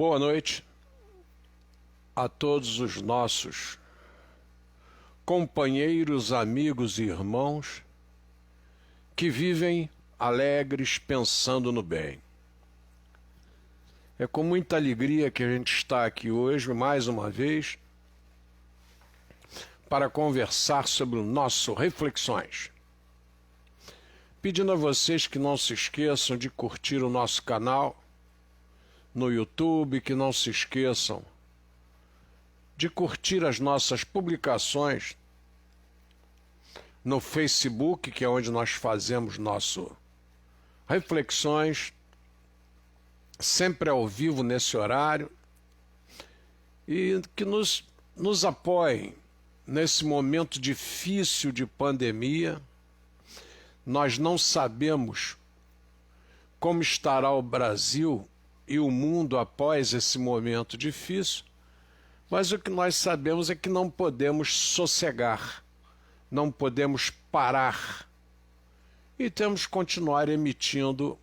Boa noite a todos os nossos companheiros, amigos e irmãos que vivem alegres pensando no bem. É com muita alegria que a gente está aqui hoje, mais uma vez, para conversar sobre o nosso Reflexões. Pedindo a vocês que não se esqueçam de curtir o nosso canal no YouTube, que não se esqueçam de curtir as nossas publicações no Facebook, que é onde nós fazemos nosso Reflexões, sempre ao vivo nesse horário, e que nos apoiem nesse momento difícil de pandemia. Nós não sabemos como estará o Brasil e o mundo após esse momento difícil, mas o que nós sabemos é que não podemos sossegar, não podemos parar e temos que continuar emitindo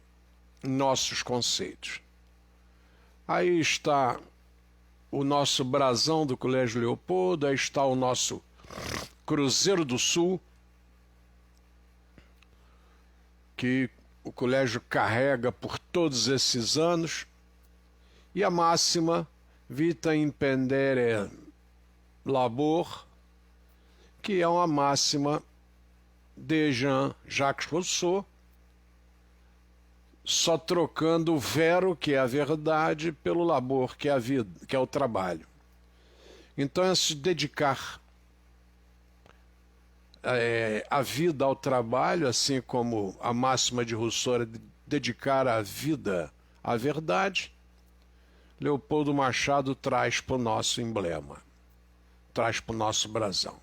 nossos conceitos. Aí está o nosso brasão do Colégio Leopoldo, aí está o nosso Cruzeiro do Sul, que o colégio carrega por todos esses anos, e a máxima Vita impendere labor, que é uma máxima de Jean-Jacques Rousseau, só trocando o vero, que é a verdade, pelo labor, que é a vida, que é o trabalho. Então é se dedicar a vida ao trabalho, assim como a máxima de Rousseau é dedicar a vida à verdade. Leopoldo Machado traz para o nosso emblema, traz para o nosso brasão.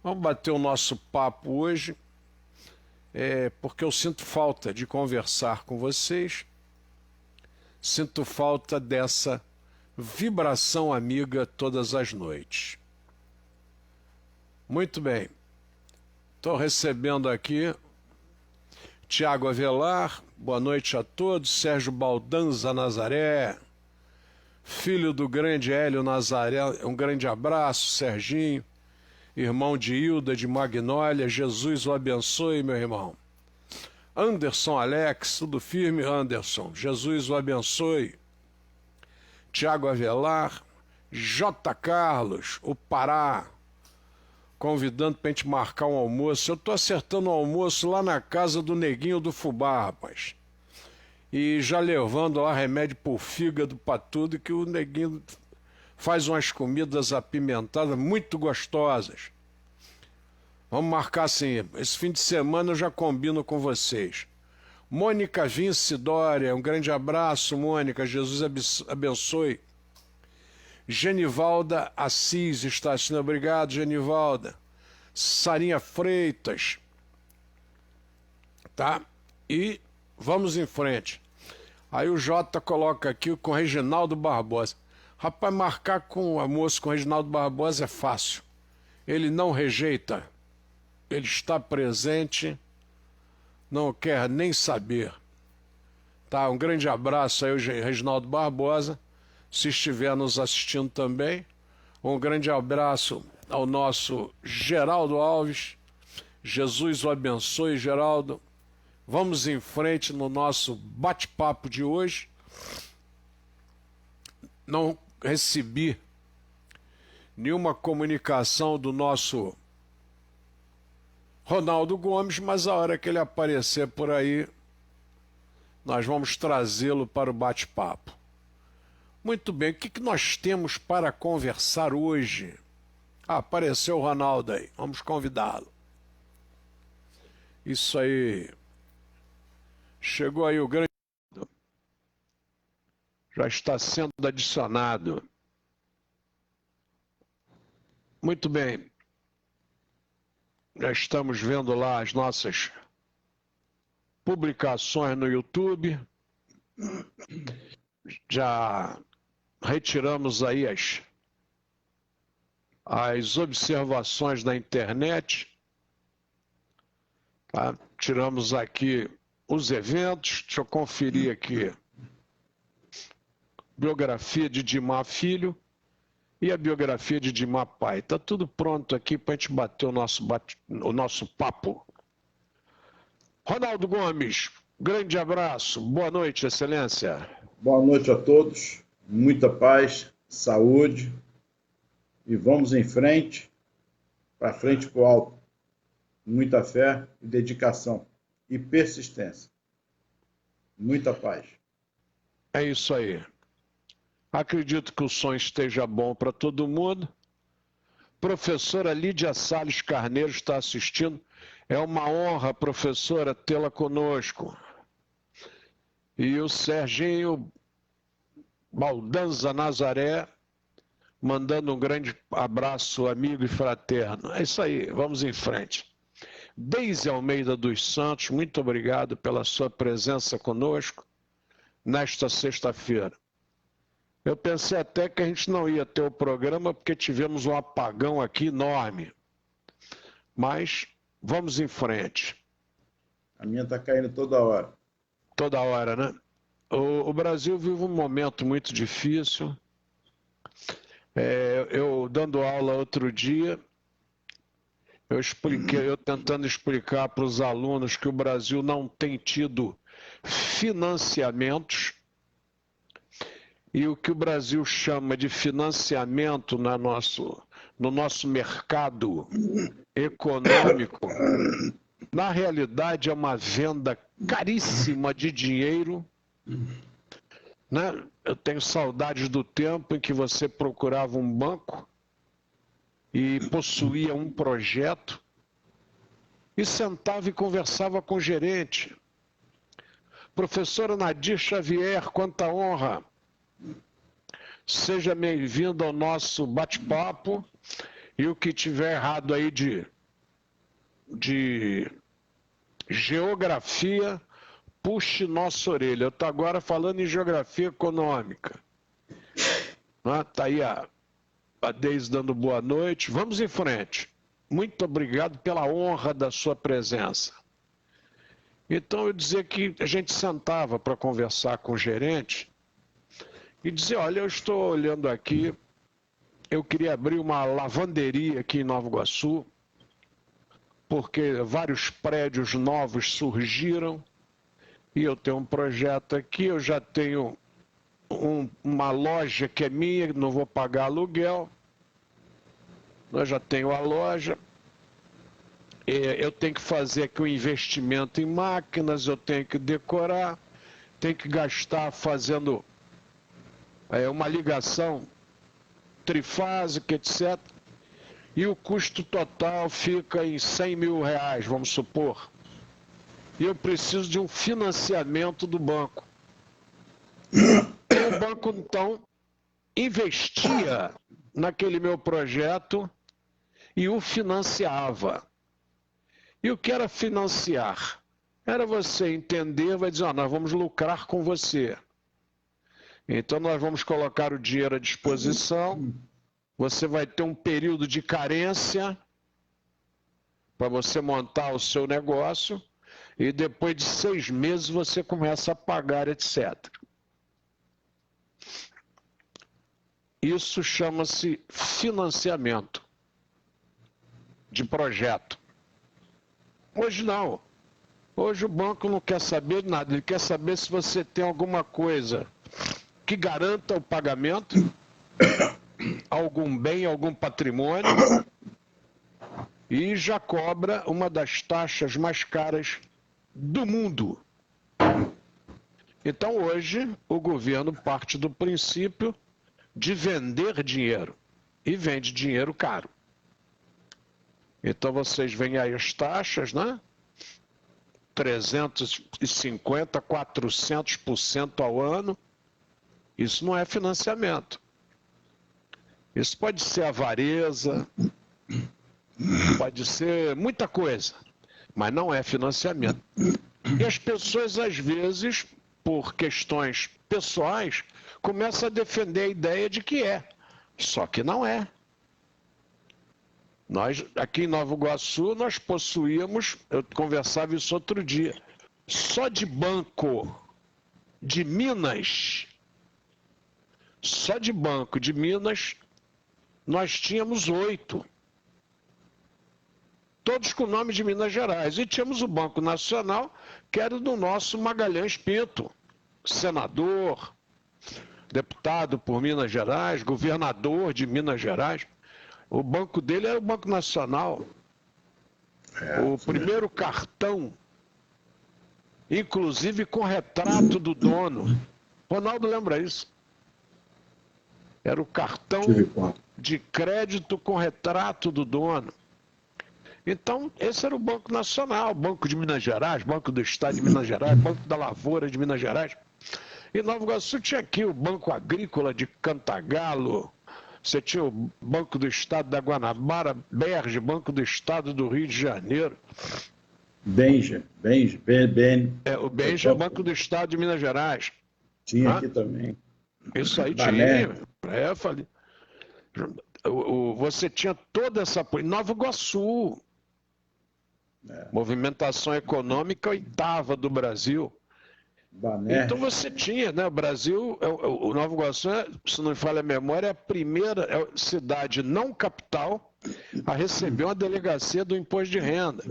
Vamos bater o nosso papo hoje, porque eu sinto falta de conversar com vocês, sinto falta dessa vibração amiga todas as noites. Muito bem, estou recebendo aqui Tiago Avelar, boa noite a todos, Sérgio Baldanza Nazaré, filho do grande Hélio Nazaré, um grande abraço, Serginho, irmão de Hilda de Magnólia, Jesus o abençoe, meu irmão. Anderson Alex, tudo firme, Anderson, Jesus o abençoe. Tiago Avelar, J. Carlos, o Pará, convidando para a gente marcar um almoço. Eu estou acertando um almoço lá na casa do Neguinho do Fubá, rapaz. E já levando lá remédio pro fígado, para tudo, que o Neguinho faz umas comidas apimentadas muito gostosas. Vamos marcar assim, esse fim de semana eu já combino com vocês. Mônica Vince Dória, um grande abraço, Mônica, Jesus abençoe. Genivalda Assis está assistindo, obrigado, Genivalda. Sarinha Freitas, tá? E vamos em frente. Aí o Jota coloca aqui com Reginaldo Barbosa. Rapaz, marcar com o almoço com Reginaldo Barbosa é fácil. Ele não rejeita. Ele está presente, não quer nem saber. Tá? Um grande abraço aí ao Reginaldo Barbosa, se estiver nos assistindo também. Um grande abraço ao nosso Geraldo Alves. Jesus o abençoe, Geraldo. Vamos em frente no nosso bate-papo de hoje. Não recebi nenhuma comunicação do nosso Ronaldo Gomes, mas a hora que ele aparecer por aí, nós vamos trazê-lo para o bate-papo. Muito bem, o que nós temos para conversar hoje? Ah, apareceu o Ronaldo aí, vamos convidá-lo. Isso aí. Chegou aí o grande... Já está sendo adicionado. Muito bem. Já estamos vendo lá as nossas publicações no YouTube. Já retiramos aí as observações da internet. Tá? Tiramos aqui os eventos. Deixa eu conferir aqui biografia de Dimar Filho e a biografia de Dimar Pai. Está tudo pronto aqui para a gente bater o nosso papo. Ronaldo Gomes, grande abraço, boa noite, excelência. Boa noite a todos, muita paz, saúde e vamos em frente, para frente para o alto. Muita fé e dedicação e persistência. Muita paz. É isso aí. Acredito que o som esteja bom para todo mundo. Professora Lídia Salles Carneiro está assistindo. É uma honra, professora, tê-la conosco. E o Serginho Baldanza Nazaré, mandando um grande abraço, amigo e fraterno. É isso aí, vamos em frente. Deise Almeida dos Santos, muito obrigado pela sua presença conosco nesta sexta-feira. Eu pensei até que a gente não ia ter o programa porque tivemos um apagão aqui enorme. Mas vamos em frente. A minha está caindo toda hora. Toda hora, né? O Brasil vive um momento muito difícil. Eu dando aula outro dia, eu tentando explicar para os alunos que o Brasil não tem tido financiamentos. E o que o Brasil chama de financiamento no nosso mercado econômico, na realidade é uma venda caríssima de dinheiro, né? Eu tenho saudades do tempo em que você procurava um banco e possuía um projeto e sentava e conversava com o gerente. Professora Nadir Xavier, quanta honra! Seja bem-vindo ao nosso bate-papo e o que tiver errado aí de geografia, puxe nossa orelha. Eu estou agora falando em geografia econômica. Está aí a Deise dando boa noite. Vamos em frente. Muito obrigado pela honra da sua presença. Então, eu dizia que a gente sentava para conversar com o gerente e dizer, olha, eu estou olhando aqui, eu queria abrir uma lavanderia aqui em Nova Iguaçu, porque vários prédios novos surgiram, e eu tenho um projeto aqui, eu já tenho uma loja que é minha, não vou pagar aluguel, eu já tenho a loja, eu tenho que fazer aqui um investimento em máquinas, eu tenho que decorar, tenho que gastar fazendo uma ligação trifásica, etc. E o custo total fica em 100 mil reais, vamos supor. E eu preciso de um financiamento do banco. E o banco, então, investia naquele meu projeto e o financiava. E o que era financiar? Era você entender, vai dizer, nós vamos lucrar com você. Então, nós vamos colocar o dinheiro à disposição, você vai ter um período de carência para você montar o seu negócio e depois de 6 meses você começa a pagar, etc. Isso chama-se financiamento de projeto. Hoje não. Hoje o banco não quer saber de nada, ele quer saber se você tem alguma coisa que garanta o pagamento, algum bem, algum patrimônio, e já cobra uma das taxas mais caras do mundo. Então hoje o governo parte do princípio de vender dinheiro, e vende dinheiro caro. Então vocês veem aí as taxas, né? 350%, 400% ao ano. Isso não é financiamento. Isso pode ser avareza, pode ser muita coisa, mas não é financiamento. E as pessoas, às vezes, por questões pessoais, começam a defender a ideia de que é, só que não é. Nós, aqui em Nova Iguaçu, nós possuíamos, eu conversava isso outro dia, só de banco de Minas, Só de Banco de Minas, nós tínhamos 8. Todos com nome de Minas Gerais. E tínhamos o Banco Nacional, que era do nosso Magalhães Pinto, senador, deputado por Minas Gerais, governador de Minas Gerais. O banco dele era o Banco Nacional. O primeiro cartão, inclusive com retrato do dono. Ronaldo lembra isso? Era o cartão de crédito com retrato do dono. Então, esse era o Banco Nacional, Banco de Minas Gerais, Banco do Estado de Minas Gerais, Banco da Lavoura de Minas Gerais. E Nova Iguaçu tinha aqui o Banco Agrícola de Cantagalo, você tinha o Banco do Estado da Guanabara, Berge, Banco do Estado do Rio de Janeiro. Benja. O Benja é o Banco do Estado de Minas Gerais. Tinha aqui também. Isso aí Bané. tinha. Eu falei. Você tinha toda essa... Nova Iguaçu. Movimentação econômica 8ª do Brasil. Bané. Então você tinha, né? O Brasil, o Nova Iguaçu, se não me falha a memória, é a primeira cidade não capital a receber uma delegacia do imposto de renda,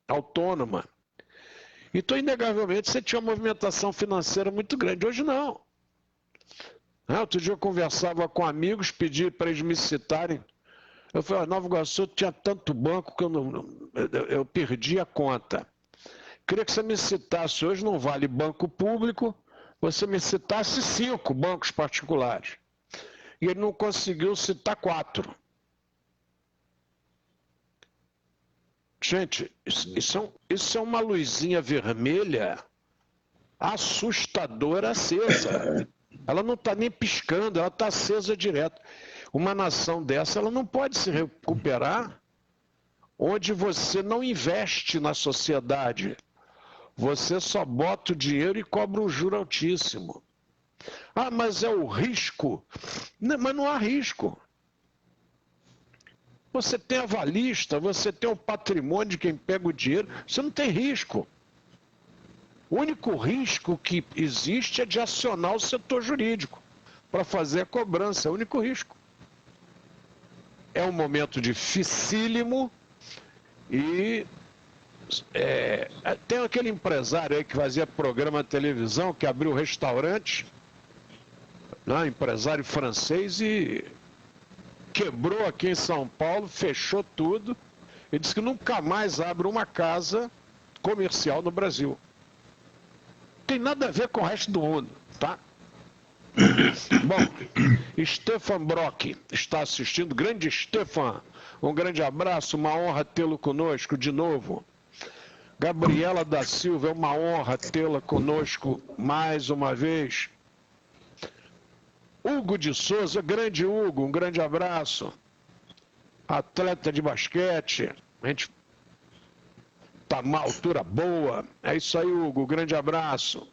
autônoma. Então, inegavelmente, você tinha uma movimentação financeira muito grande. Hoje não. Outro dia eu conversava com amigos, pedi para eles me citarem. Eu falei, Nova Iguaçu tinha tanto banco que eu perdi a conta. Queria que você me citasse, hoje não vale banco público, você me citasse 5 bancos particulares. E ele não conseguiu citar 4. Gente, isso é uma luzinha vermelha assustadora acesa. Ela não está nem piscando, ela está acesa direto. Uma nação dessa, ela não pode se recuperar onde você não investe na sociedade. Você só bota o dinheiro e cobra um juro altíssimo. Ah, mas é o risco. Não, mas não há risco. Você tem avalista, você tem o patrimônio de quem pega o dinheiro, você não tem risco. O único risco que existe é de acionar o setor jurídico para fazer a cobrança, é o único risco. É um momento dificílimo e tem aquele empresário aí que fazia programa de televisão, que abriu restaurante, né, empresário francês, e quebrou aqui em São Paulo, fechou tudo, e disse que nunca mais abre uma casa comercial no Brasil. Tem nada a ver com o resto do mundo, tá? Bom, Stefan Brock está assistindo. Grande Stefan, um grande abraço, uma honra tê-lo conosco de novo. Gabriela da Silva, é uma honra tê-la conosco mais uma vez. Hugo de Souza, grande Hugo, um grande abraço. Atleta de basquete, a gente está uma altura boa. É isso aí, Hugo, grande abraço.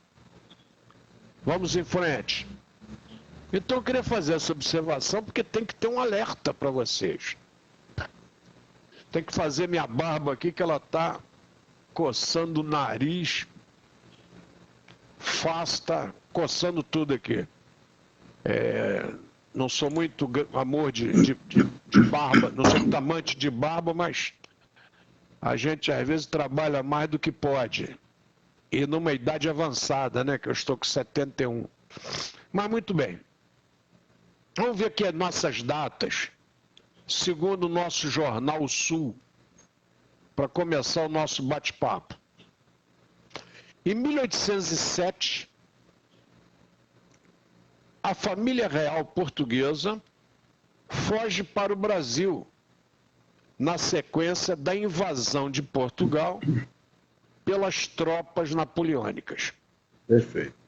Vamos em frente. Então eu queria fazer essa observação porque tem que ter um alerta para vocês. Tem que fazer minha barba aqui que ela está coçando o nariz, está coçando tudo aqui. Não sou muito amor de barba, não sou muito amante de barba, mas a gente às vezes trabalha mais do que pode. E numa idade avançada, né, que eu estou com 71. Mas muito bem. Vamos ver aqui as nossas datas, segundo o nosso jornal Sul, para começar o nosso bate-papo. Em 1807, a família real portuguesa foge para o Brasil, na sequência da invasão de Portugal pelas tropas napoleônicas. Perfeito.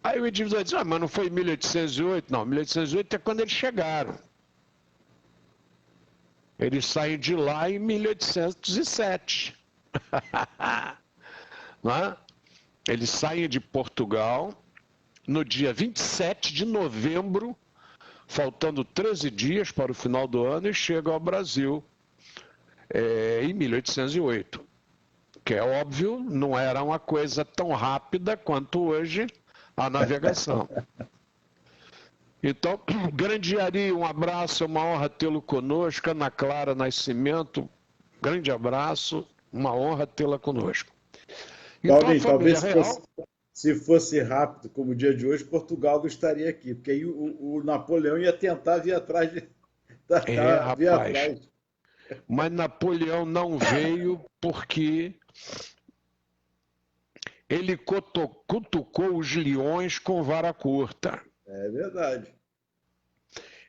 Aí o indivíduo diz, mas não foi em 1808? Não, 1808 é quando eles chegaram. Eles saem de lá em 1807. Não é? Eles saem de Portugal no dia 27 de novembro, faltando 13 dias para o final do ano, e chegam ao Brasil em 1808. Que é óbvio, não era uma coisa tão rápida quanto hoje a navegação. Então, grande Ari, um abraço, é uma honra tê-lo conosco. Ana Clara Nascimento, grande abraço, uma honra tê-la conosco. Então, a Paulinho, família talvez real... se fosse rápido, como o dia de hoje, Portugal não estaria aqui, porque aí o Napoleão ia tentar vir atrás vir rapaz, atrás. mas Napoleão não veio porque ele cutucou os leões com vara curta. É verdade.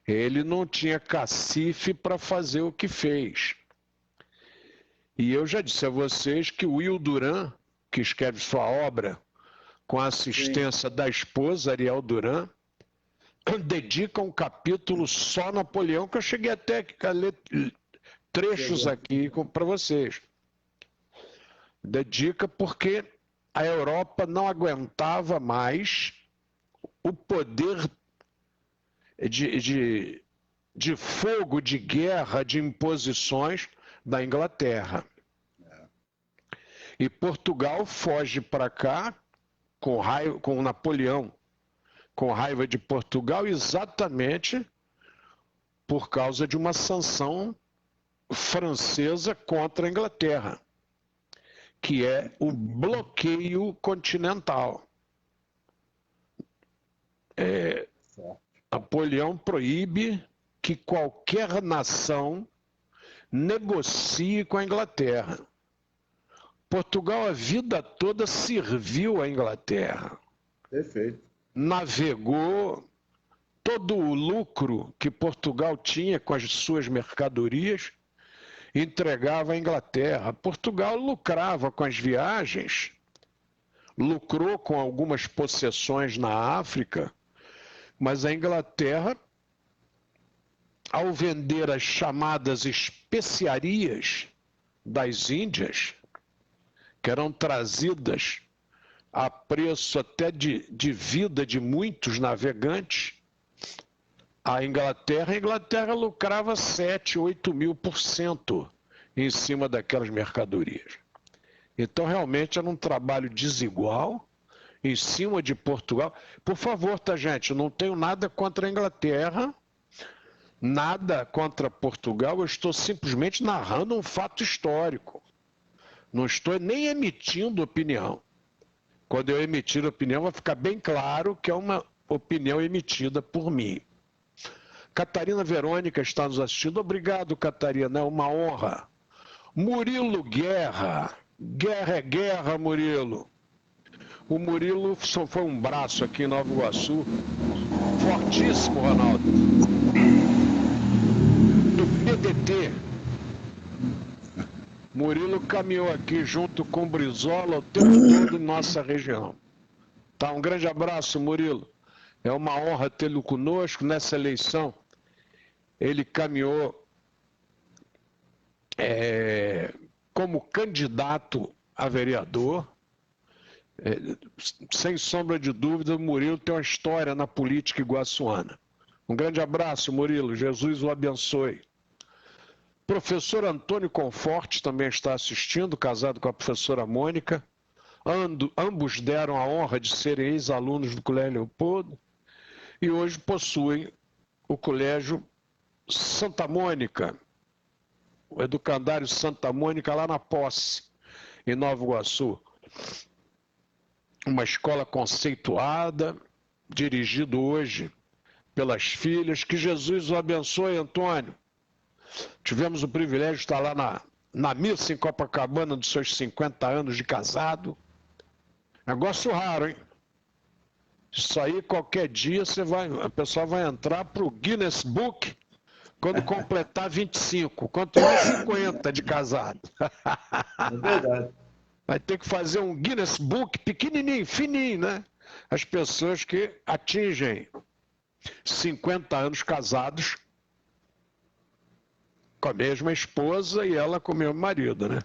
Ele não tinha cacife para fazer o que fez. E eu já disse a vocês que o Will Durant, que escreve sua obra com a assistência da esposa, Ariel Durant, dedica um capítulo só a Napoleão, que eu cheguei até a ler trechos aqui para vocês. Dedica porque a Europa não aguentava mais o poder de fogo, de guerra, de imposições da Inglaterra. E Portugal foge para cá com Napoleão, com raiva de Portugal, exatamente por causa de uma sanção francesa contra a Inglaterra, que é o bloqueio continental. Napoleão proíbe que qualquer nação negocie com a Inglaterra. Portugal a vida toda serviu à Inglaterra. Perfeito. Navegou, todo o lucro que Portugal tinha com as suas mercadorias entregava à Inglaterra. Portugal lucrava com as viagens, lucrou com algumas possessões na África, mas a Inglaterra, ao vender as chamadas especiarias das Índias, que eram trazidas a preço até de vida de muitos navegantes, a Inglaterra lucrava 7, 8 mil% em cima daquelas mercadorias. Então, realmente, era um trabalho desigual em cima de Portugal. Por favor, tá, gente? Eu não tenho nada contra a Inglaterra, nada contra Portugal, eu estou simplesmente narrando um fato histórico. Não estou nem emitindo opinião. Quando eu emitir opinião, vai ficar bem claro que é uma opinião emitida por mim. Catarina Verônica está nos assistindo. Obrigado, Catarina, é uma honra. Murilo Guerra. Guerra é guerra, Murilo. O Murilo só foi um braço aqui em Nova Iguaçu. Fortíssimo, Ronaldo. Do PDT. Murilo caminhou aqui junto com o Brizola o tempo todo em nossa região. Tá, um grande abraço, Murilo. É uma honra tê-lo conosco nessa eleição. Ele caminhou como candidato a vereador. Sem sombra de dúvida, o Murilo tem uma história na política iguaçuana. Um grande abraço, Murilo. Jesus o abençoe. Professor Antônio Conforte também está assistindo, casado com a professora Mônica. Ambos deram a honra de serem ex-alunos do Colégio Leopoldo e hoje possuem o Colégio Santa Mônica, o Educandário Santa Mônica, lá na Posse, em Nova Iguaçu. Uma escola conceituada, dirigido hoje pelas filhas. Que Jesus o abençoe, Antônio. Tivemos o privilégio de estar lá na missa em Copacabana dos seus 50 anos de casado. Negócio raro, hein? Isso aí, qualquer dia, a pessoa vai entrar para o Guinness Book quando completar 25. Quanto mais 50 de casado. É verdade. Vai ter que fazer um Guinness Book pequenininho, fininho, né? As pessoas que atingem 50 anos casados com a mesma esposa e ela com o mesmo marido, né?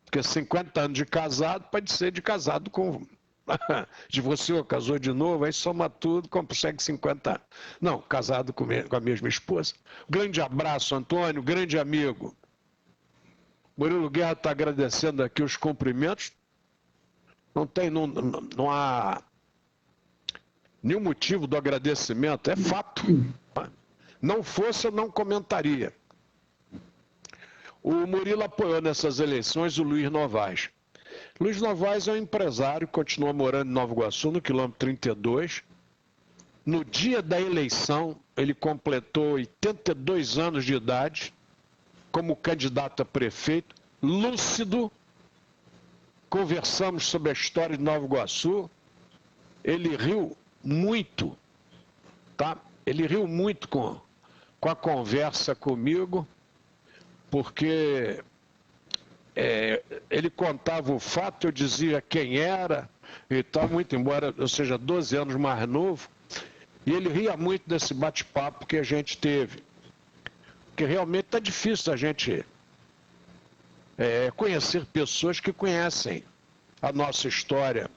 Porque 50 anos de casado pode ser de casado com... Divorciou, casou de novo, aí soma tudo, consegue 50 anos. Não, casado com a mesma esposa. Grande abraço, Antônio, grande amigo. Murilo Guerra está agradecendo aqui os cumprimentos. Não há nenhum motivo do agradecimento, é fato. Não fosse, eu não comentaria. O Murilo apoiou nessas eleições o Luiz Novaes. Luiz Novaes é um empresário, continua morando em Nova Iguaçu, no quilômetro 32. No dia da eleição, ele completou 82 anos de idade, como candidato a prefeito, lúcido. Conversamos sobre a história de Nova Iguaçu. Ele riu muito, tá? Ele riu muito com a conversa comigo, porque ele contava o fato, eu dizia quem era e tal, muito embora eu seja 12 anos mais novo, e ele ria muito desse bate-papo que a gente teve, porque realmente está difícil a gente conhecer pessoas que conhecem a nossa história,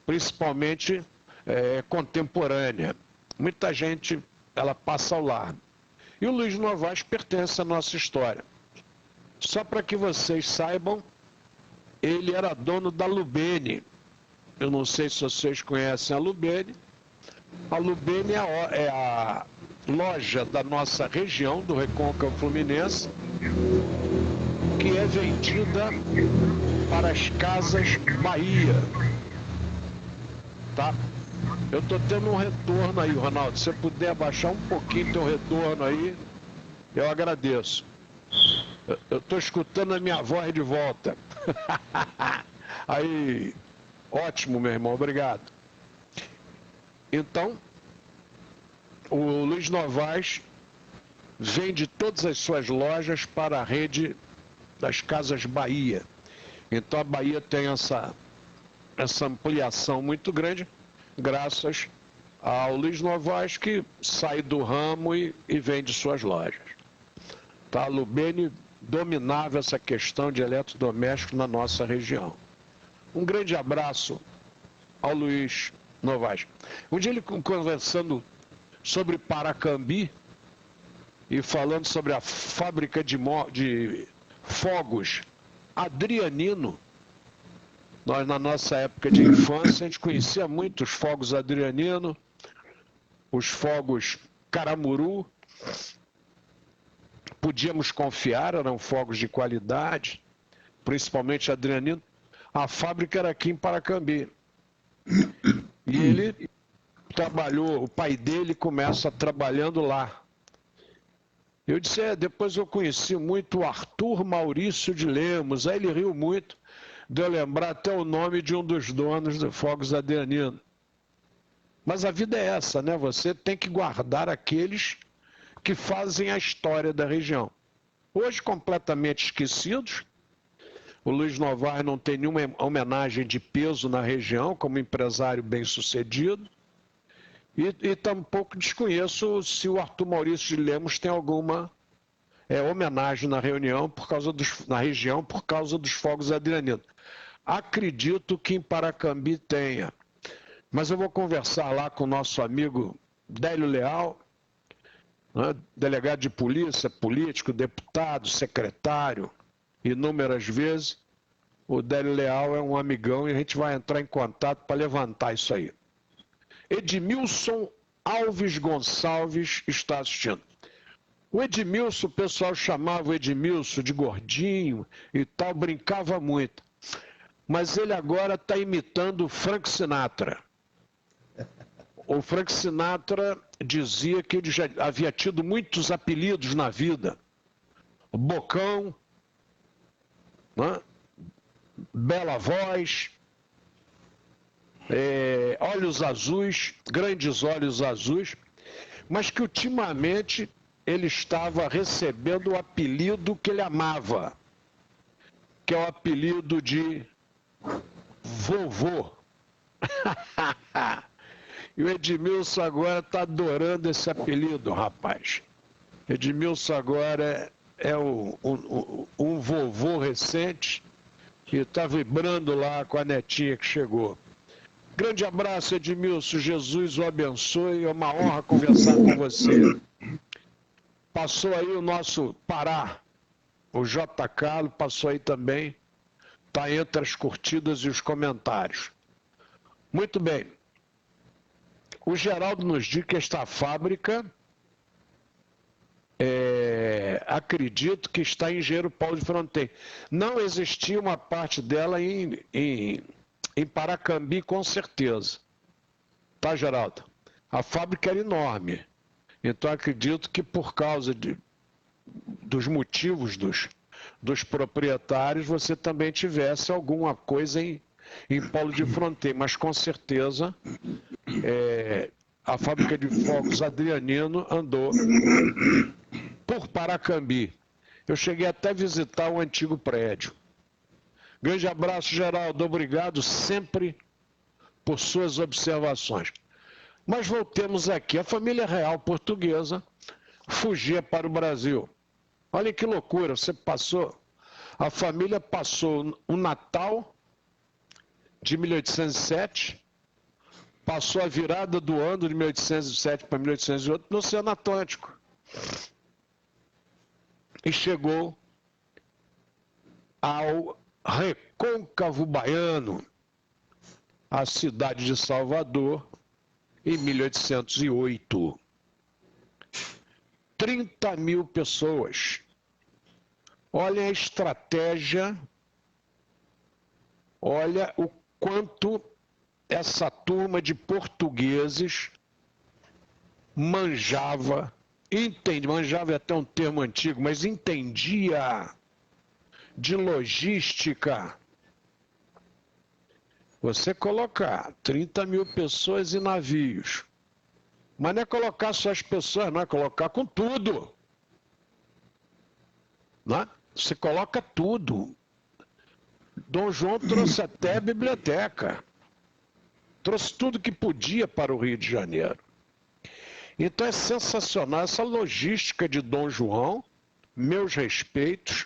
principalmente contemporânea. Muita gente, ela passa ao largo. E o Luiz Novaes pertence à nossa história. Só para que vocês saibam, ele era dono da Lubene. Eu não sei se vocês conhecem a Lubene. A Lubene é a loja da nossa região, do Recôncavo Fluminense, que é vendida para as Casas Bahia. Tá? Eu estou tendo um retorno aí, Ronaldo. Se você puder abaixar um pouquinho teu retorno aí, eu agradeço. Eu estou escutando a minha voz de volta. Aí, ótimo, meu irmão, obrigado. Então, o Luiz Novaes vende todas as suas lojas para a rede das Casas Bahia. Então a Bahia tem essa ampliação muito grande, graças ao Luiz Novaes, que sai do ramo e vende suas lojas. Tá? A Lubene dominava essa questão de eletrodomésticos na nossa região. Um grande abraço ao Luiz Novaes. Um dia ele conversando sobre Paracambi e falando sobre a fábrica de fogos Adrianino. Nós, na nossa época de infância, a gente conhecia muito os fogos Adrianino, os fogos Caramuru. Podíamos confiar, eram fogos de qualidade, principalmente Adrianino. A fábrica era aqui em Paracambi. E ele trabalhou, o pai dele começa trabalhando lá. Eu disse, depois eu conheci muito o Arthur Maurício de Lemos. Aí ele riu muito de eu lembrar até o nome de um dos donos do Fogos Adrianino. Mas a vida é essa, né? Você tem que guardar aqueles que fazem a história da região. Hoje completamente esquecidos. O Luiz Novaes não tem nenhuma homenagem de peso na região como empresário bem-sucedido. E tampouco desconheço se o Arthur Maurício de Lemos tem alguma homenagem na região por causa dos fogos Adrianino. Acredito que em Paracambi tenha. Mas eu vou conversar lá com o nosso amigo Délio Leal, né, delegado de polícia, político, deputado, secretário, inúmeras vezes. O Délio Leal é um amigão e a gente vai entrar em contato para levantar isso aí. Edmilson Alves Gonçalves está assistindo. O Edmilson, o pessoal chamava o Edmilson de gordinho e tal, brincava muito. Mas ele agora está imitando o Frank Sinatra. O Frank Sinatra dizia que ele já havia tido muitos apelidos na vida. Bocão, né? Bela Voz, olhos azuis, grandes olhos azuis, mas que ultimamente ele estava recebendo o apelido que ele amava, que é o apelido de vovô. E o Edmilson agora está adorando esse apelido, rapaz. Edmilson agora é um vovô recente e está vibrando lá com a netinha que chegou. Grande abraço, Edmilson. Jesus o abençoe. É uma honra conversar com você. Passou aí o nosso Pará, o J. Carlos, passou aí também. Está entre as curtidas e os comentários. Muito bem. O Geraldo nos diz que esta fábrica, acredito que está em Engenheiro Paulo de Fronteira. Não existia uma parte dela em Paracambi, com certeza. Tá, Geraldo? A fábrica era enorme. Então, acredito que por causa dos motivos dos proprietários, você também tivesse alguma coisa em Paulo de Fronteira. Mas, com certeza, a fábrica de fogos Adrianino andou por Paracambi. Eu cheguei até a visitar o antigo prédio. Grande abraço, Geraldo. Obrigado sempre por suas observações. Mas voltemos aqui. A família real portuguesa fugia para o Brasil. Olha que loucura, a família passou o Natal de 1807, passou a virada do ano de 1807 para 1808 no Oceano Atlântico. E chegou ao Recôncavo Baiano, a cidade de Salvador, em 1808. 30 mil pessoas. Olha a estratégia, olha o quanto essa turma de portugueses manjava é até um termo antigo, mas entendia de logística. Você colocar 30 mil pessoas em navios, mas não é colocar só as pessoas, não é colocar com tudo. Não é? Você coloca tudo. Dom João trouxe até a biblioteca. Trouxe tudo que podia para o Rio de Janeiro. Então é sensacional essa logística de Dom João. Meus respeitos.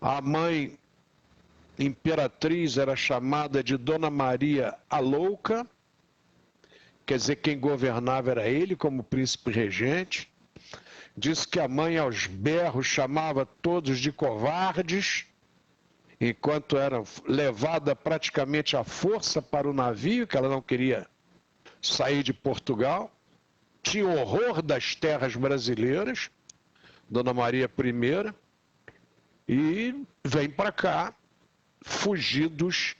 A mãe imperatriz era chamada de Dona Maria a Louca. Quer dizer, quem governava era ele como príncipe regente. Diz que a mãe aos berros chamava todos de covardes, enquanto era levada praticamente à força para o navio, que ela não queria sair de Portugal. Tinha horror das terras brasileiras, Dona Maria I, e vem para cá, fugidos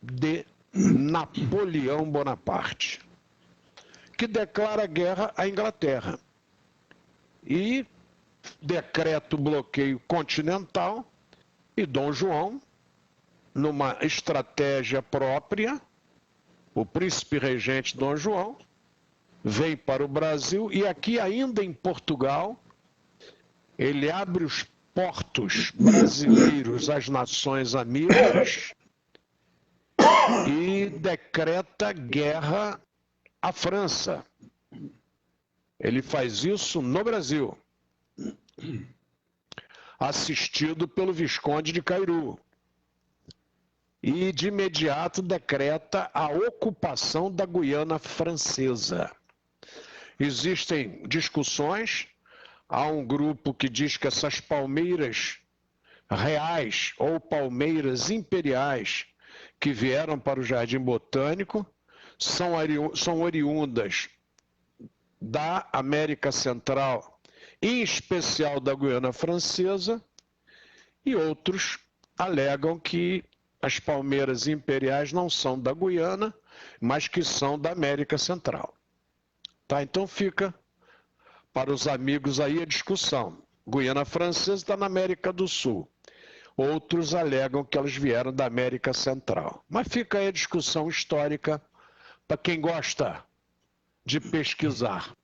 de Napoleão Bonaparte, que declara guerra à Inglaterra. E decreta o bloqueio continental, e Dom João, numa estratégia própria, o príncipe regente Dom João, vem para o Brasil e aqui ainda em Portugal, ele abre os portos brasileiros às nações amigas e decreta guerra à França. Ele faz isso no Brasil, assistido pelo Visconde de Cairu. E de imediato decreta a ocupação da Guiana Francesa. Existem discussões, há um grupo que diz que essas palmeiras reais ou palmeiras imperiais que vieram para o Jardim Botânico são oriundas da América Central, em especial da Guiana Francesa, e outros alegam que as palmeiras imperiais não são da Guiana, mas que são da América Central. Tá? Então fica para os amigos aí a discussão. Guiana Francesa está na América do Sul. Outros alegam que elas vieram da América Central. Mas fica aí a discussão histórica para quem gosta de pesquisar.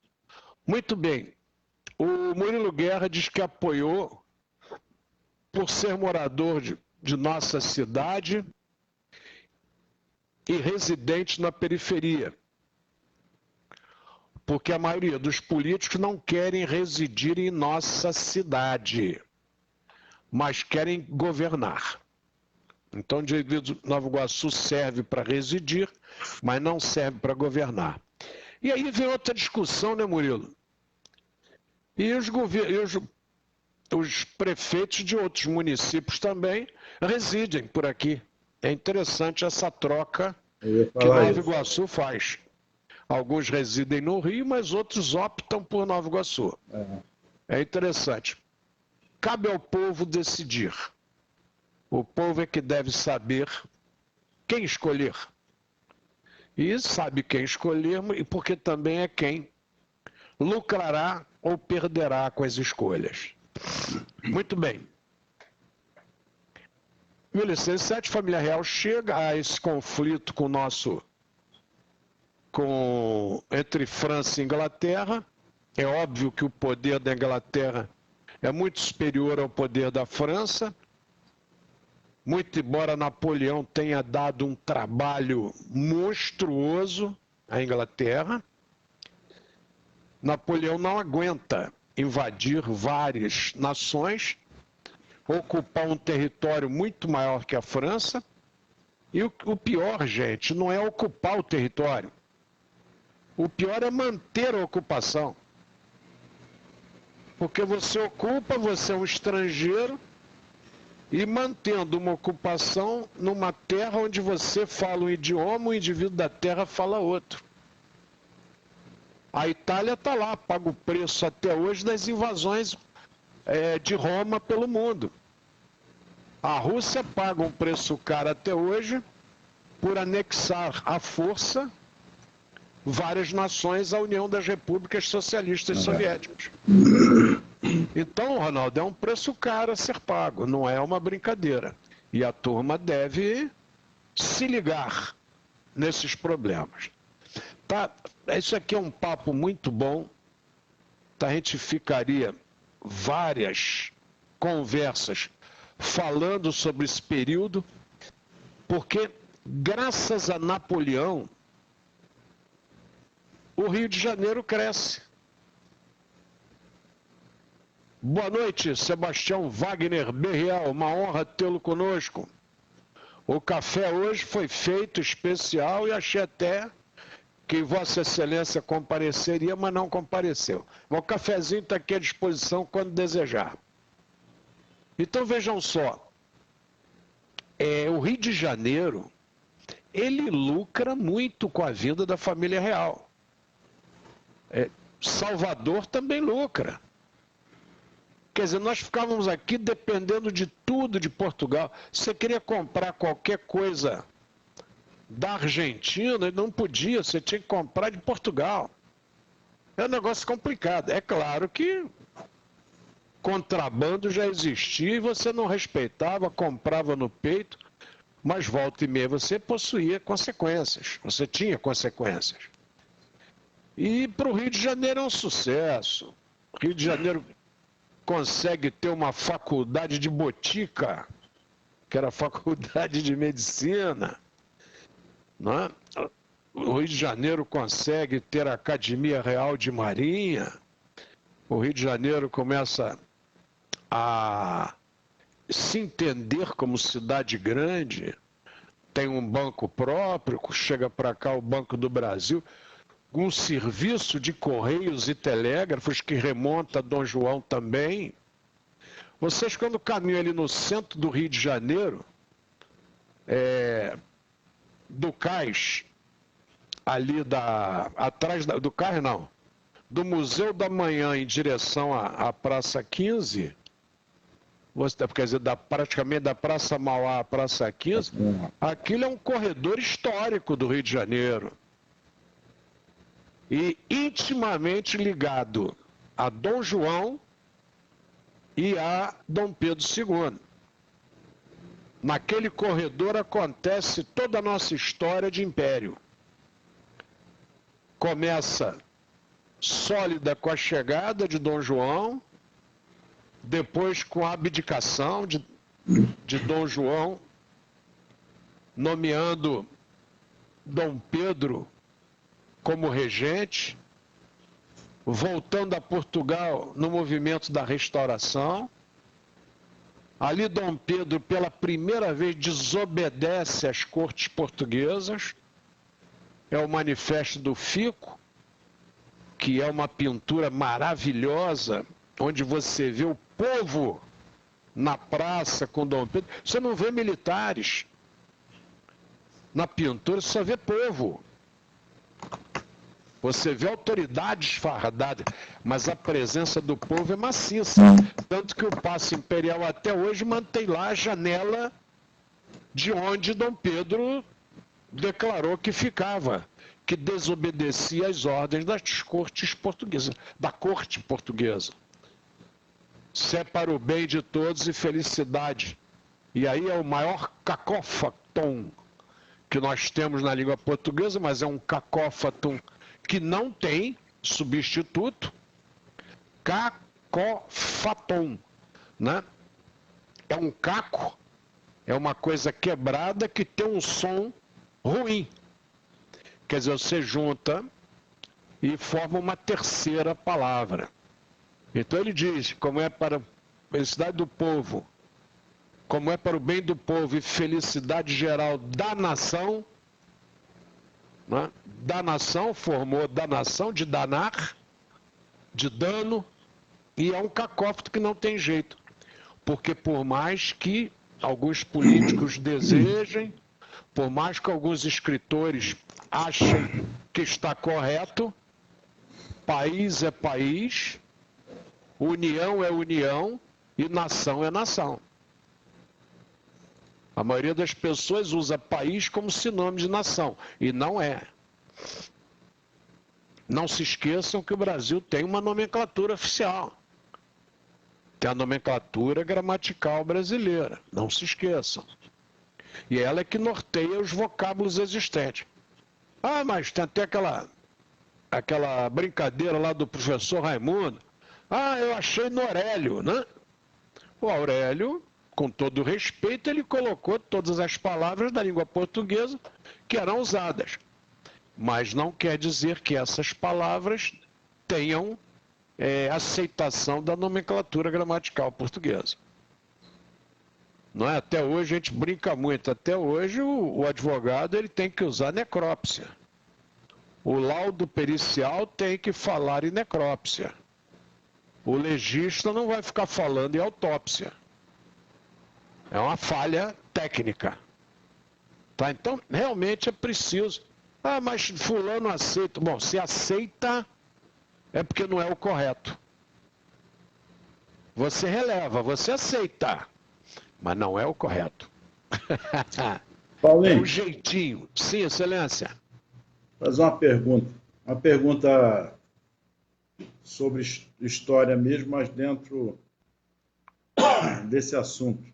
Muito bem. O Murilo Guerra diz que apoiou, por ser morador de nossa cidade e residente na periferia, porque a maioria dos políticos não querem residir em nossa cidade, mas querem governar. Então, o Distrito de Nova Iguaçu serve para residir, mas não serve para governar. E aí vem outra discussão, né, Murilo? E os prefeitos de outros municípios também residem por aqui. É interessante essa troca que Nova Iguaçu faz. Alguns residem no Rio, mas outros optam por Nova Iguaçu. É interessante. Cabe ao povo decidir. O povo é que deve saber quem escolher. E sabe quem escolher, e porque também é quem lucrará ou perderá com as escolhas. Muito bem. 1807, a família real chega a esse conflito entre França e Inglaterra. É óbvio que o poder da Inglaterra é muito superior ao poder da França. Muito embora Napoleão tenha dado um trabalho monstruoso à Inglaterra, Napoleão não aguenta invadir várias nações, ocupar um território muito maior que a França. E o pior, gente, não é ocupar o território. O pior é manter a ocupação. Porque você ocupa, você é um estrangeiro, e mantendo uma ocupação numa terra onde você fala um idioma, o indivíduo da terra fala outro. A Itália está lá, paga o preço até hoje das invasões de Roma pelo mundo. A Rússia paga um preço caro até hoje por anexar à força várias nações à União das Repúblicas Socialistas Soviéticas. Então, Ronaldo, é um preço caro a ser pago, não é uma brincadeira. E a turma deve se ligar nesses problemas. Tá? Isso aqui é um papo muito bom. A gente ficaria várias conversas falando sobre esse período, porque graças a Napoleão, o Rio de Janeiro cresce. Boa noite, Sebastião Wagner Berriel, uma honra tê-lo conosco. O café hoje foi feito especial e achei até que Vossa Excelência compareceria, mas não compareceu. O cafezinho está aqui à disposição quando desejar. Então vejam só, o Rio de Janeiro, ele lucra muito com a vida da família real. Salvador também lucra. Quer dizer, nós ficávamos aqui dependendo de tudo de Portugal. Se você queria comprar qualquer coisa da Argentina, não podia, você tinha que comprar de Portugal. É um negócio complicado. É claro que contrabando já existia e você não respeitava, comprava no peito, mas volta e meia você possuía consequências, você tinha consequências. E para o Rio de Janeiro é um sucesso. O Rio de Janeiro consegue ter uma faculdade de botica, que era a faculdade de medicina, não é? O Rio de Janeiro consegue ter a Academia Real de Marinha. O Rio de Janeiro começa a se entender como cidade grande, tem um banco próprio, chega para cá o Banco do Brasil, um serviço de correios e telégrafos que remonta a Dom João também. Vocês, quando caminham ali no centro do Rio de Janeiro, do cais, ali atrás do cais não, do Museu da Manhã em direção à Praça 15, quer dizer, praticamente da Praça Mauá à Praça 15, aquilo é um corredor histórico do Rio de Janeiro. E intimamente ligado a Dom João e a Dom Pedro II. Naquele corredor acontece toda a nossa história de império. Começa sólida com a chegada de Dom João, depois com a abdicação de Dom João, nomeando Dom Pedro como regente, voltando a Portugal no movimento da restauração. Ali Dom Pedro, pela primeira vez, desobedece às cortes portuguesas. É o Manifesto do Fico, que é uma pintura maravilhosa, onde você vê o povo na praça com Dom Pedro. Você não vê militares. Na pintura você só vê povo. Você vê autoridades fardadas, mas a presença do povo é maciça. Tanto que o Paço Imperial até hoje mantém lá a janela de onde Dom Pedro declarou que ficava, que desobedecia às ordens das cortes portuguesas, da corte portuguesa. Se é para o bem de todos e felicidade. E aí é o maior cacófaton que nós temos na língua portuguesa, mas é um cacófaton que não tem substituto. Cacofaton, né? É um caco, é uma coisa quebrada que tem um som ruim. Quer dizer, você junta e forma uma terceira palavra. Então ele diz, como é para a felicidade do povo, como é para o bem do povo e felicidade geral da nação, né? Da nação, formou da nação, de danar, de dano, e é um cacófato que não tem jeito. Porque por mais que alguns políticos desejem, por mais que alguns escritores achem que está correto, país é país, união é união e nação é nação. A maioria das pessoas usa país como sinônimo de nação, e não é. Não se esqueçam que o Brasil tem uma nomenclatura oficial. Tem a nomenclatura gramatical brasileira, não se esqueçam. E ela é que norteia os vocábulos existentes. Ah, mas tem até aquela brincadeira lá do professor Raimundo. Ah, eu achei no Aurélio, né? O Aurélio, com todo respeito, ele colocou todas as palavras da língua portuguesa que eram usadas. Mas não quer dizer que essas palavras tenham aceitação da nomenclatura gramatical portuguesa. Não é? Até hoje a gente brinca muito. Até hoje o advogado ele tem que usar necrópsia. O laudo pericial tem que falar em necrópsia. O legista não vai ficar falando em autópsia. É uma falha técnica. Tá? Então, realmente é preciso. Ah, mas fulano aceita. Bom, se aceita, é porque não é o correto. Você releva, você aceita, mas não é o correto. Paulinho, É um jeitinho. Sim, excelência. fazer uma pergunta. Uma pergunta sobre história mesmo, mas dentro desse assunto.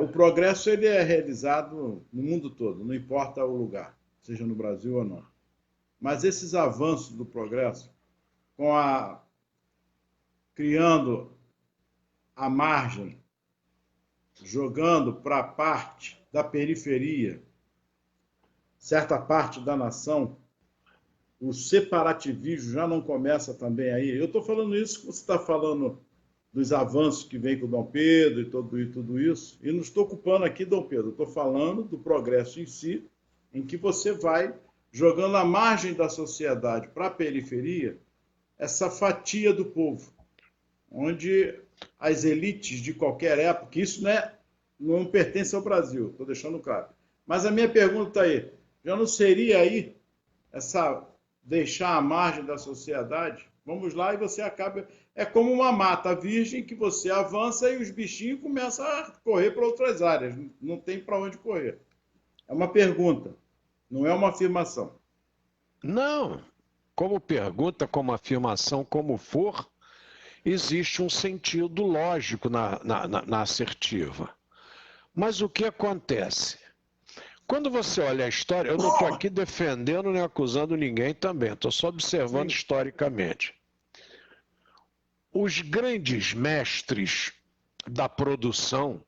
O progresso ele é realizado no mundo todo, não importa o lugar, seja no Brasil ou não. Mas esses avanços do progresso, criando a margem, jogando para a parte da periferia, certa parte da nação, o separativismo já não começa também aí. Eu estou falando isso, você está falando dos avanços que vem com o Dom Pedro e tudo isso, e não estou culpando aqui Dom Pedro, estou falando do progresso em si, em que você vai jogando a margem da sociedade para a periferia, essa fatia do povo, onde as elites de qualquer época, isso não pertence ao Brasil, estou deixando claro. Mas a minha pergunta aí, já não seria aí deixar a margem da sociedade? Vamos lá e você acaba... É como uma mata virgem que você avança e os bichinhos começam a correr para outras áreas. Não tem para onde correr. É uma pergunta, não é uma afirmação. Não. Como pergunta, como afirmação, como for, existe um sentido lógico na assertiva. Mas o que acontece? Quando você olha a história, eu não estou aqui defendendo nem acusando ninguém também, estou só observando historicamente. Os grandes mestres da produção,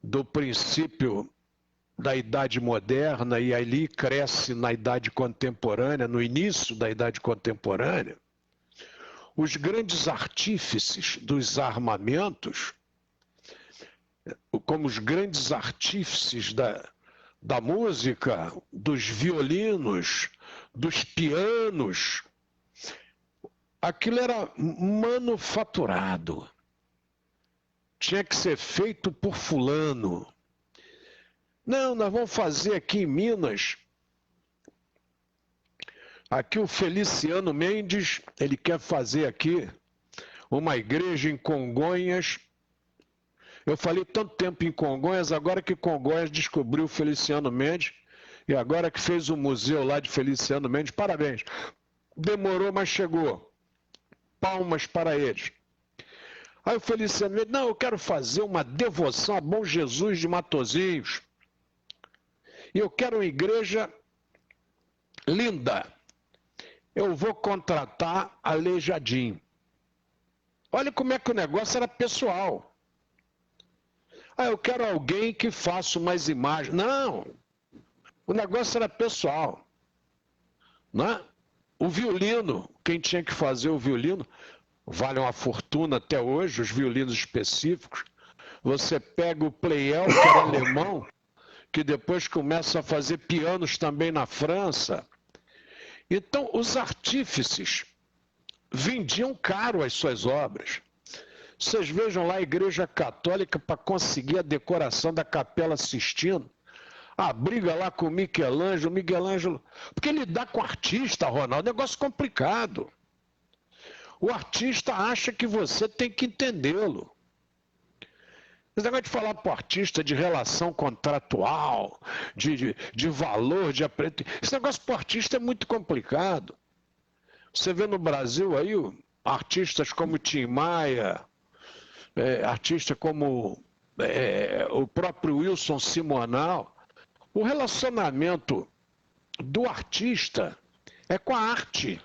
do princípio da Idade Moderna, e ali cresce na Idade Contemporânea, no início da Idade Contemporânea, os grandes artífices dos armamentos, como os grandes artífices da música, dos violinos, dos pianos, aquilo era manufaturado. Tinha que ser feito por fulano. Não, nós vamos fazer aqui em Minas Aqui o Feliciano Mendes, ele quer fazer aqui uma igreja em Congonhas. Eu falei tanto tempo em Congonhas, agora que Congonhas descobriu o Feliciano Mendes, e agora que fez o museu lá de Feliciano Mendes, parabéns. Demorou, mas chegou. Palmas para eles. Aí o Feliciano Mendes, não, eu quero fazer uma devoção a Bom Jesus de Matosinhos. E eu quero uma igreja linda. Eu vou contratar Aleijadinho. Olha como é que o negócio era pessoal. Ah, eu quero alguém que faça umas imagens. Não, o negócio era pessoal. Né? O violino, quem tinha que fazer o violino, vale uma fortuna até hoje, os violinos específicos. Você pega o Pleyel, que era alemão, que depois começa a fazer pianos também na França. Então, os artífices vendiam caro as suas obras. Vocês vejam lá a Igreja Católica para conseguir a decoração da Capela Sistina. A briga lá com o Michelangelo, porque lidar com o artista, Ronaldo, é um negócio complicado. O artista acha que você tem que entendê-lo. Esse negócio de falar para o artista de relação contratual, de valor, esse negócio para o artista é muito complicado. Você vê no Brasil aí artistas como Tim Maia, artistas como o próprio Wilson Simonal. O relacionamento do artista é com a arte.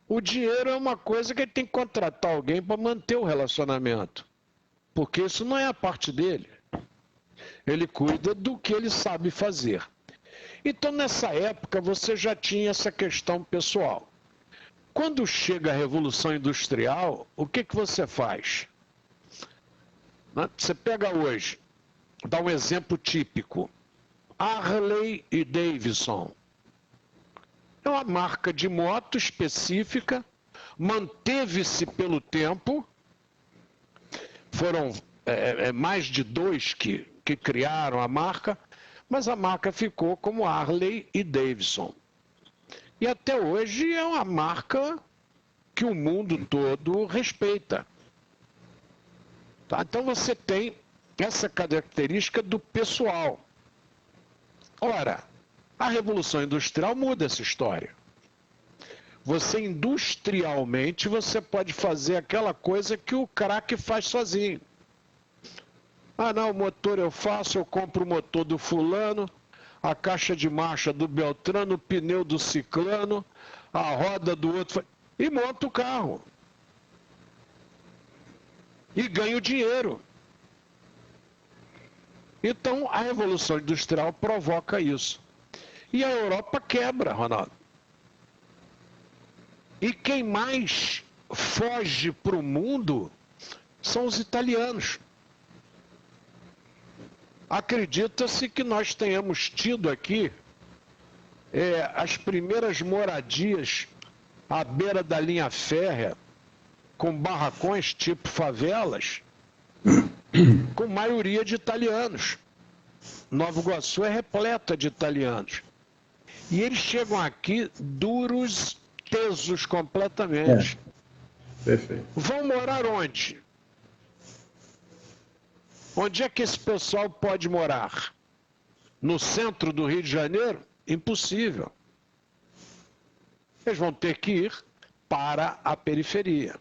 O dinheiro é uma coisa que ele tem que contratar alguém para manter o relacionamento. Porque isso não é a parte dele. Ele cuida do que ele sabe fazer. Então, nessa época, você já tinha essa questão pessoal. Quando chega a Revolução Industrial, o que você faz? Você pega hoje, dá um exemplo típico. Harley e Davidson. É uma marca de moto específica, manteve-se pelo tempo. Foram mais de dois que criaram a marca, mas a marca ficou como Harley e Davidson. E até hoje é uma marca que o mundo todo respeita. Tá? Então você tem essa característica do pessoal. Ora, a Revolução Industrial muda essa história. Você industrialmente, você pode fazer aquela coisa que o craque faz sozinho. Ah, não, o motor eu faço, eu compro o motor do fulano, a caixa de marcha do Beltrano, o pneu do ciclano, a roda do outro, e monta o carro. E ganha o dinheiro. Então, a Revolução Industrial provoca isso. E a Europa quebra, Ronaldo. E quem mais foge para o mundo são os italianos. Acredita-se que nós tenhamos tido aqui as primeiras moradias à beira da linha férrea, com barracões tipo favelas, com maioria de italianos. Nova Iguaçu é repleta de italianos. E eles chegam aqui duros, tesos completamente. Perfeito. Vão morar onde? Onde é que esse pessoal pode morar? No centro do Rio de Janeiro? Impossível. Eles vão ter que ir para a periferia.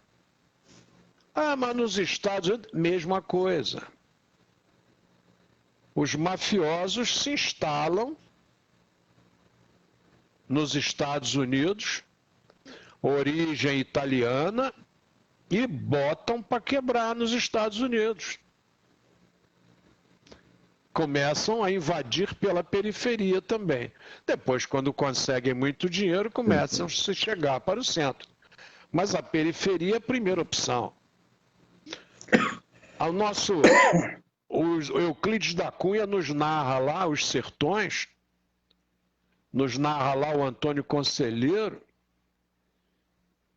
Ah, mas nos Estados Unidos, mesma coisa. Os mafiosos se instalam nos Estados Unidos, origem italiana, e botam para quebrar nos Estados Unidos. Começam a invadir pela periferia também. Depois, quando conseguem muito dinheiro, começam a se chegar para o centro. Mas a periferia é a primeira opção. O Euclides da Cunha nos narra lá os sertões, nos narra lá o Antônio Conselheiro,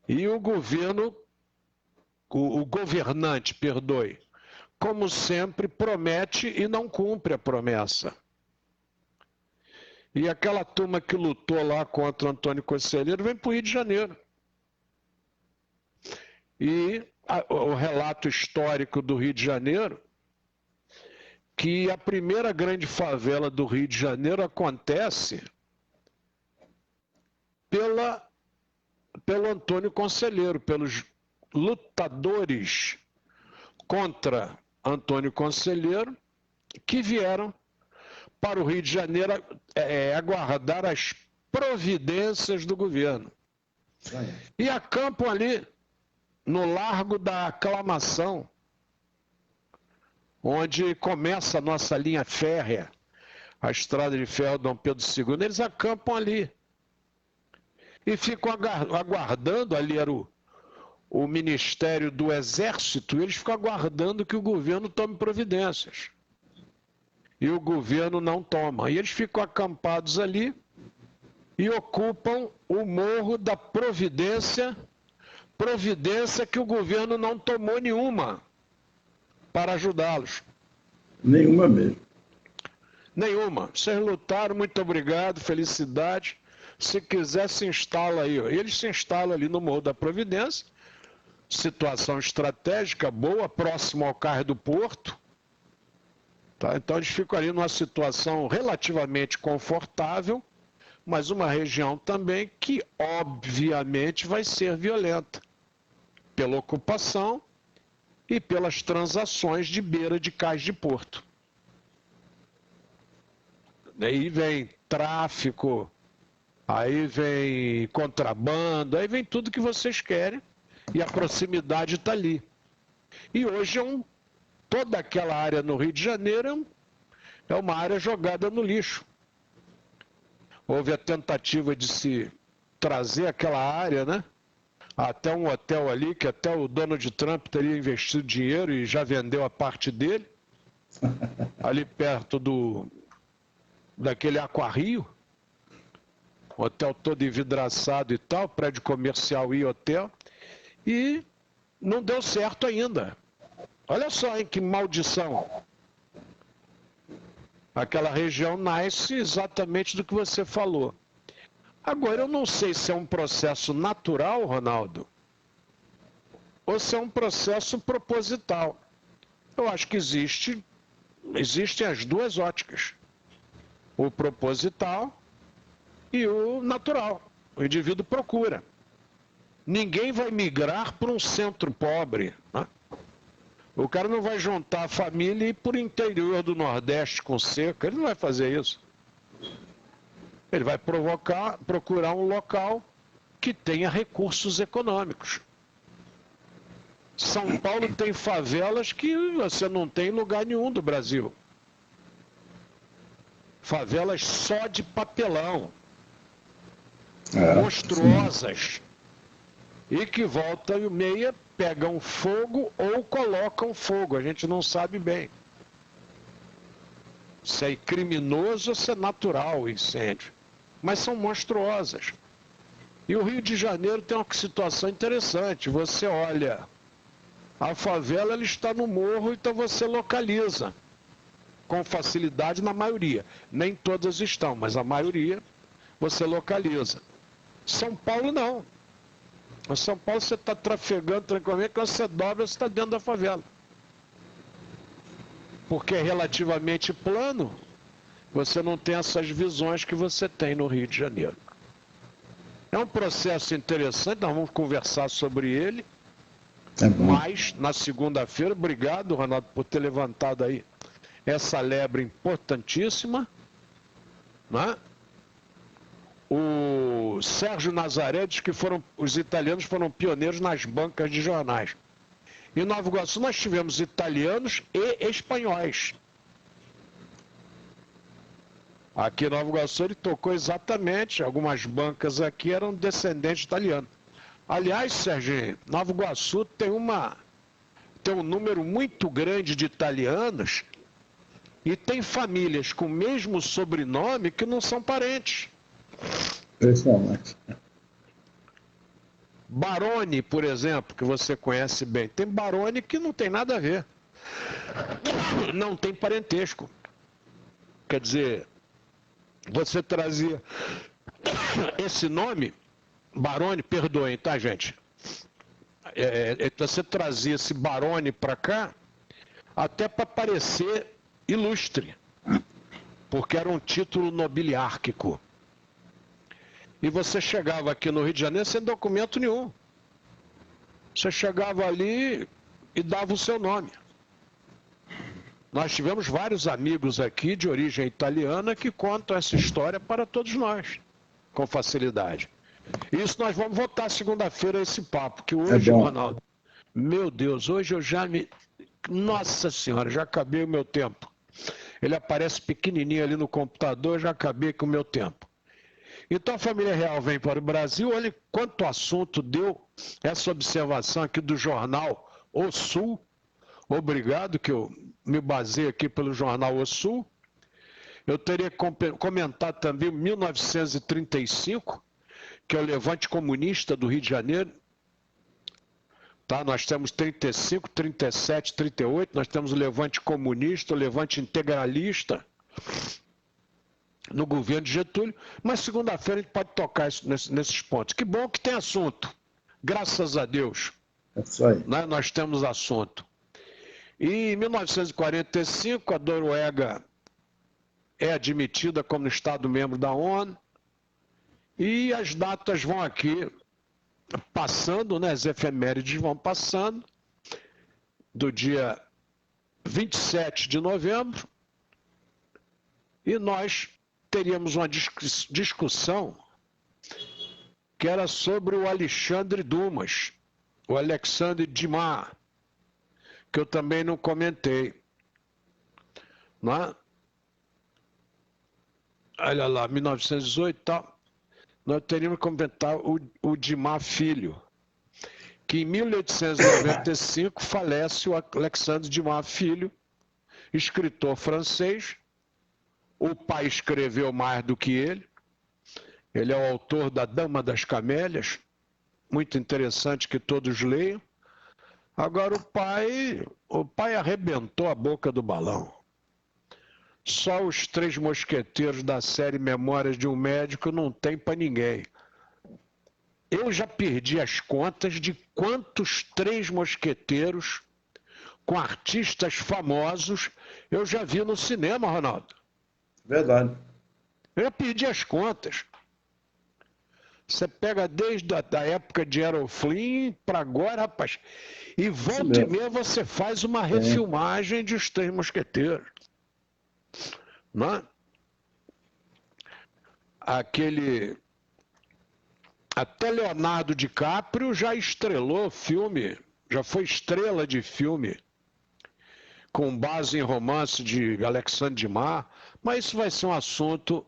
e o governante, perdoe, como sempre, promete e não cumpre a promessa. E aquela turma que lutou lá contra o Antônio Conselheiro vem para o Rio de Janeiro. E o relato histórico do Rio de Janeiro, que a primeira grande favela do Rio de Janeiro acontece pelo Antônio Conselheiro, pelos lutadores contra Antônio Conselheiro, que vieram para o Rio de Janeiro aguardar as providências do governo. E acampam ali no Largo da Aclamação, onde começa a nossa linha férrea, a estrada de ferro Dom Pedro II. Eles acampam ali e ficam aguardando. Ali era o Ministério do Exército, eles ficam aguardando que o governo tome providências. E o governo não toma. E eles ficam acampados ali e ocupam o Morro da Providência, providência que o governo não tomou nenhuma para ajudá-los. Nenhuma mesmo. Nenhuma. Vocês lutaram, muito obrigado, felicidade. Se quiser, se instala aí. Eles se instalam ali no Morro da Providência, situação estratégica boa, próximo ao Cais do Porto. Tá? Então eles ficam ali numa situação relativamente confortável, mas uma região também que obviamente vai ser violenta pela ocupação e pelas transações de beira de cais de porto. Aí vem tráfico, aí vem contrabando, aí vem tudo que vocês querem e a proximidade está ali. E hoje toda aquela área no Rio de Janeiro é uma área jogada no lixo. Houve a tentativa de se trazer aquela área, né? Até um hotel ali, que até o Donald Trump teria investido dinheiro e já vendeu a parte dele, ali perto daquele Aquarrio, hotel todo envidraçado e tal, prédio comercial e hotel, e não deu certo ainda. Olha só, hein, que maldição. Aquela região nasce exatamente do que você falou. Agora, eu não sei se é um processo natural, Ronaldo, ou se é um processo proposital. Eu acho que existem as duas óticas. O proposital e o natural. O indivíduo procura. Ninguém vai migrar para um centro pobre, né? O cara não vai juntar a família e ir para o interior do Nordeste com seca. Ele não vai fazer isso. Ele vai procurar um local que tenha recursos econômicos. São Paulo tem favelas que você não tem em lugar nenhum do Brasil. Favelas só de papelão. Monstruosas. E que volta e meia pegam fogo ou colocam fogo. A gente não sabe bem se é criminoso ou se é natural o incêndio. Mas são monstruosas. E o Rio de Janeiro tem uma situação interessante. Você olha, a favela ela está no morro, então você localiza com facilidade na maioria. Nem todas estão, mas a maioria você localiza. São Paulo não. Em São Paulo você está trafegando tranquilamente, quando você dobra, você está dentro da favela. Porque é relativamente plano, você não tem essas visões que você tem no Rio de Janeiro. É um processo interessante, nós vamos conversar sobre ele. Mas, na segunda-feira, obrigado, Ronaldo, por ter levantado aí essa lebre importantíssima, né? O Sérgio Nazaré diz que os italianos foram pioneiros nas bancas de jornais. Em Nova Iguaçu nós tivemos italianos e espanhóis. Aqui em Nova Iguaçu ele tocou exatamente, algumas bancas aqui eram descendentes italianos. Aliás, Sérgio, Nova Iguaçu tem um número muito grande de italianos e tem famílias com o mesmo sobrenome que não são parentes. Impressionante. Baroni, por exemplo, que você conhece bem. Tem Baroni que não tem nada a ver. Não tem parentesco. Quer dizer, você trazia esse nome, Baroni, perdoem, tá, gente? Você trazia esse Baroni para cá até para parecer ilustre, porque era um título nobiliárquico. E você chegava aqui no Rio de Janeiro sem documento nenhum. Você chegava ali e dava o seu nome. Nós tivemos vários amigos aqui de origem italiana que contam essa história para todos nós, com facilidade. Isso nós vamos votar segunda-feira esse papo, que hoje, Ronaldo, meu Deus, hoje eu já me... Nossa Senhora, já acabei o meu tempo. Ele aparece pequenininho ali no computador, já acabei com o meu tempo. Então a família real vem para o Brasil, olha quanto assunto deu essa observação aqui do jornal O Sul. Obrigado, que eu me basei aqui pelo jornal O Sul. Eu teria que comentar também 1935, que é o Levante Comunista do Rio de Janeiro. Tá, nós temos 35, 37, 38, nós temos o Levante Comunista, o Levante Integralista no governo de Getúlio, mas segunda-feira a gente pode tocar isso nesses pontos. Que bom que tem assunto, graças a Deus. É isso aí. Né? Nós temos assunto. E em 1945, a Noruega é admitida como Estado-membro da ONU, e as datas vão aqui passando, né? As efemérides vão passando, do dia 27 de novembro, e nós teríamos uma discussão que era sobre o Alexandre Dumas, o Alexandre Dumas, que eu também não comentei. Né? Olha lá, 1918 e tal. Nós teríamos que comentar o Dumas Filho, que em 1895 falece o Alexandre Dumas Filho, escritor francês. O pai escreveu mais do que ele. Ele é o autor da Dama das Camélias, muito interessante que todos leiam. Agora o pai arrebentou a boca do balão. Só os Três Mosqueteiros da série Memórias de um Médico não tem para ninguém. Eu já perdi as contas de quantos Três Mosqueteiros com artistas famosos eu já vi no cinema, Ronaldo. Verdade. Eu já perdi as contas. Você pega desde a época de Errol Flynn para agora, rapaz, e volta e meia você faz uma refilmagem de Os Três Mosqueteiros. Não é? Até Leonardo DiCaprio já estrelou filme, já foi estrela de filme, com base em romance de Alexandre Dumas, mas isso vai ser um assunto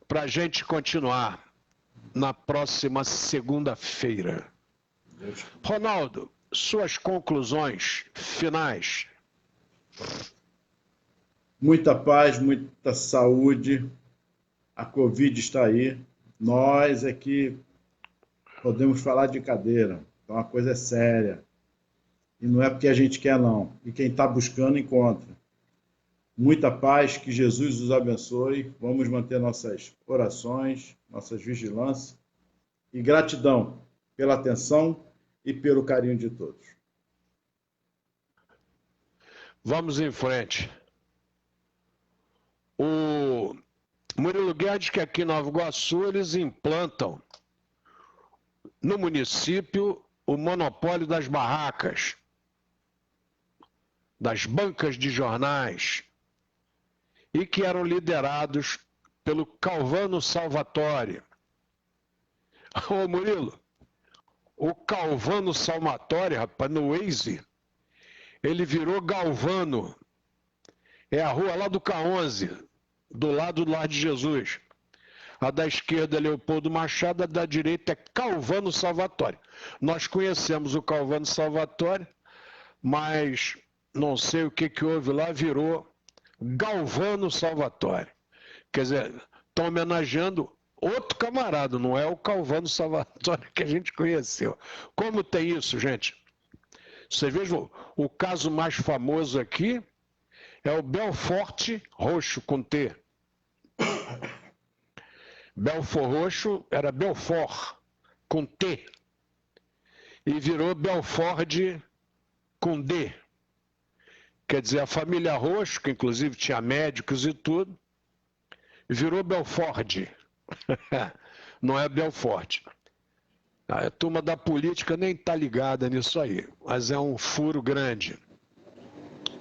para a gente continuar na próxima segunda-feira. Ronaldo, suas conclusões finais. Muita paz, muita saúde. A Covid está aí. Nós aqui podemos falar de cadeira. Então a coisa é séria. E não é porque a gente quer, não. E quem está buscando, encontra. Muita paz, que Jesus os abençoe. Vamos manter nossas orações, nossas vigilâncias. E gratidão pela atenção e pelo carinho de todos. Vamos em frente. O Murilo Guedes, que aqui em Nova Iguaçu, eles implantam no município o monopólio das barracas, das bancas de jornais, e que eram liderados pelo Calvano Salvatore. Ô Murilo, o Calvano Salvatore, rapaz, no Waze, ele virou Galvano. É a rua lá do K11, do lado do Lar de Jesus. A da esquerda é Leopoldo Machado, a da direita é Calvano Salvatore. Nós conhecemos o Calvano Salvatore, mas não sei o que houve lá, virou Galvano Salvatore. Quer dizer, estão homenageando outro camarada, não é o Calvano Salvatore que a gente conheceu. Como tem isso, gente? Vocês vejam, o caso mais famoso aqui é o Belforte Roxo, com T. Belfor Roxo era Belfort, com T, e virou Belford com D. Quer dizer, a família Roxo, que inclusive tinha médicos e tudo, virou Belford. Não é Belfort. A turma da política nem está ligada nisso aí, mas é um furo grande.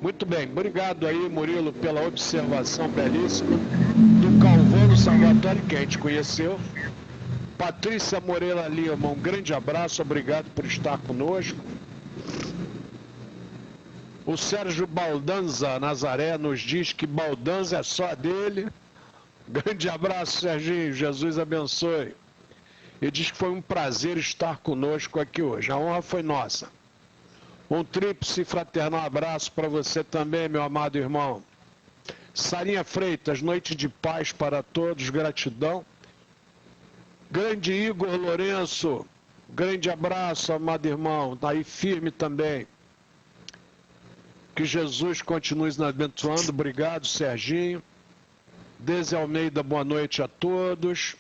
Muito bem, obrigado aí, Murilo, pela observação belíssima do Calvano Salvatore, que a gente conheceu. Patrícia Moreira Lima, um grande abraço, obrigado por estar conosco. O Sérgio Baldanza Nazaré nos diz que Baldanza é só dele. Grande abraço, Serginho, Jesus abençoe. E diz que foi um prazer estar conosco aqui hoje, a honra foi nossa. Um tríplice fraternal abraço para você também, meu amado irmão. Sarinha Freitas, noite de paz para todos, gratidão. Grande Igor Lourenço, grande abraço, amado irmão, tá aí firme também. Que Jesus continue nos abençoando, obrigado, Serginho. Dese Almeida, boa noite a todos.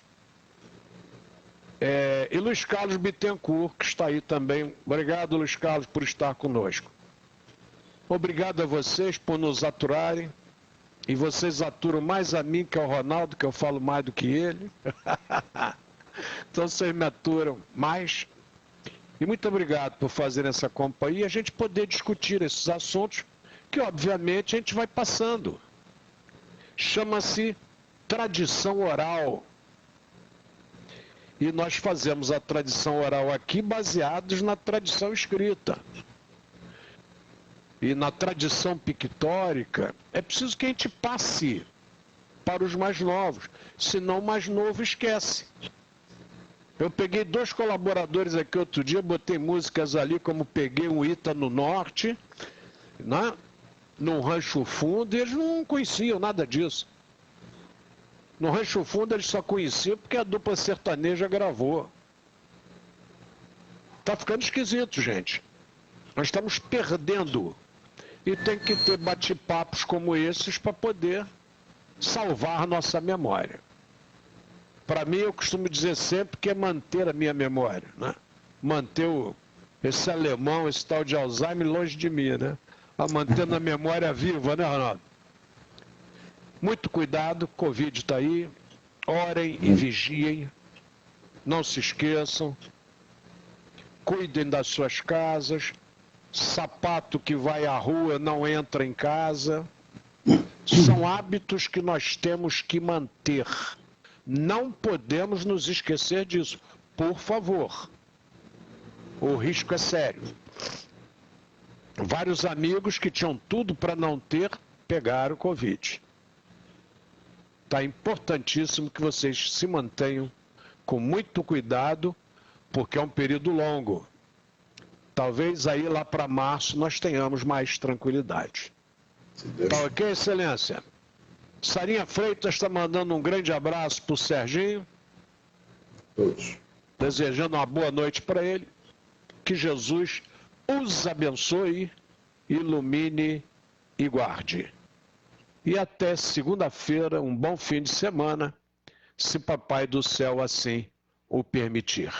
E Luiz Carlos Bittencourt, que está aí também. Obrigado, Luiz Carlos, por estar conosco. Obrigado a vocês por nos aturarem. E vocês aturam mais a mim que ao Ronaldo, que eu falo mais do que ele. Então vocês me aturam mais. E muito obrigado por fazer essa companhia e a gente poder discutir esses assuntos que, obviamente, a gente vai passando. Chama-se tradição oral. E nós fazemos a tradição oral aqui baseados na tradição escrita. E na tradição pictórica, é preciso que a gente passe para os mais novos, senão o mais novo esquece. Eu peguei 2 colaboradores aqui outro dia, botei músicas ali, como Peguei um Ita no Norte, né? Num Rancho Fundo, e eles não conheciam nada disso. No Rancho Fundo eles só conheciam porque a dupla sertaneja gravou. Tá ficando esquisito, gente. Nós estamos perdendo. E tem que ter bate-papos como esses para poder salvar nossa memória. Para mim, eu costumo dizer sempre que é manter a minha memória, né? Manter esse alemão, esse tal de Alzheimer longe de mim, né? A manter a memória viva, né, Ronaldo? Muito cuidado, Covid está aí. Orem e vigiem. Não se esqueçam. Cuidem das suas casas. Sapato que vai à rua não entra em casa. São hábitos que nós temos que manter. Não podemos nos esquecer disso. Por favor. O risco é sério. Vários amigos que tinham tudo para não ter, pegaram Covid. Está importantíssimo que vocês se mantenham com muito cuidado, porque é um período longo. Talvez aí lá para março nós tenhamos mais tranquilidade. Tá ok, excelência? Sarinha Freitas está mandando um grande abraço para o Serginho. Todos. Desejando uma boa noite para ele. Que Jesus os abençoe, ilumine e guarde. E até segunda-feira, um bom fim de semana, se Papai do Céu assim o permitir.